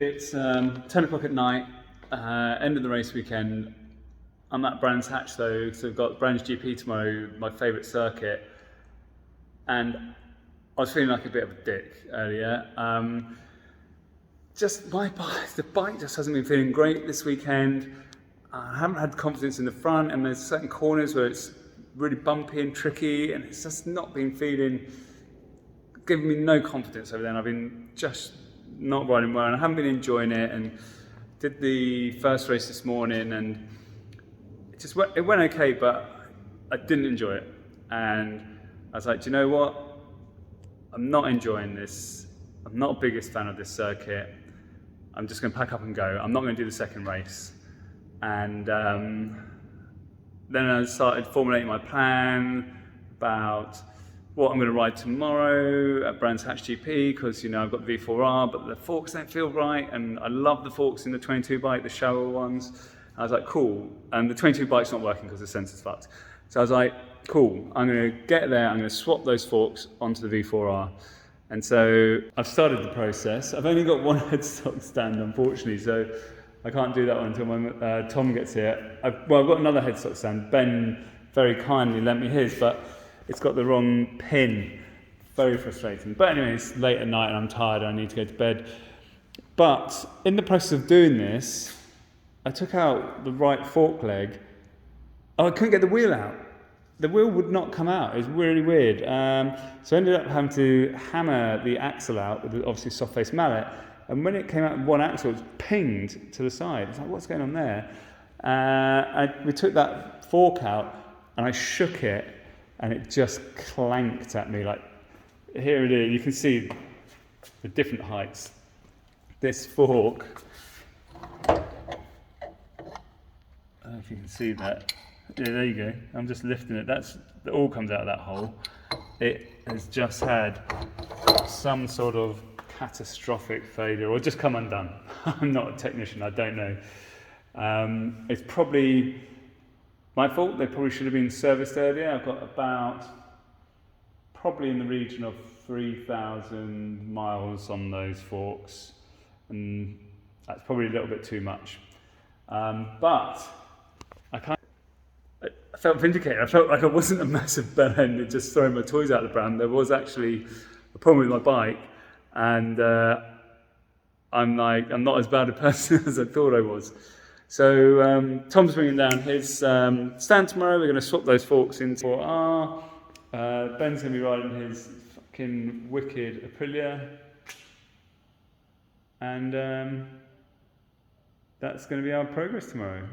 It's 10 o'clock at night, end of the race weekend. I'm at Brands Hatch though, so we've got Brands GP tomorrow, my favourite circuit. And I was feeling like a bit of a dick earlier. Just my bike, the bike just hasn't been feeling great this weekend. I haven't had confidence in the front, and there's certain corners where it's really bumpy and tricky, and it's just not been giving me no confidence over there. And I've been just not riding well, and I haven't been enjoying it. And did the first race this morning, and it went okay, but I didn't enjoy it. And I was like, do you know what? I'm not enjoying this. I'm not the biggest fan of this circuit. I'm just going to pack up and go. I'm not going to do the second race. And then I started formulating my plan about what I'm going to ride tomorrow at Brands Hatch GP, because I've got V4R, but the forks don't feel right, and I love the forks in the 22 bike, the shallower ones. And I was like, cool. And the 22 bike's not working because the sensor's fucked. So I was like, cool. I'm going to get there. I'm going to swap those forks onto the V4R. And so I've started the process. I've only got one headstock stand, unfortunately, so I can't do that one until Tom gets here. I've got another headstock stand. Ben very kindly lent me his, but it's got the wrong pin. Very frustrating. But anyway, it's late at night and I'm tired and I need to go to bed. But in the process of doing this, I took out the right fork leg. Oh, I couldn't get the wheel out. The wheel would not come out. It was really weird. So I ended up having to hammer the axle out with obviously soft face mallet. And when it came out in one axle, it was pinged to the side. It's like, what's going on there? We took that fork out and I shook it, and it just clanked at me. Like, here it is. You can see the different heights. This fork, I don't know if you can see that. Yeah, there you go. I'm just lifting it. It all comes out of that hole. It has just had some sort of catastrophic failure, or just come undone. I'm not a technician. I don't know. It's probably my fault. They probably should have been serviced earlier. I've got probably in the region of 3,000 miles on those forks, and that's probably a little bit too much. But I felt vindicated. I felt like I wasn't a massive bellend just throwing my toys out of the pram. There was actually a problem with my bike, and I'm not as bad a person as I thought I was. So Tom's bringing down his stand tomorrow. We're going to swap those forks into V4R. Ben's going to be riding his fucking wicked Aprilia, and that's going to be our progress tomorrow.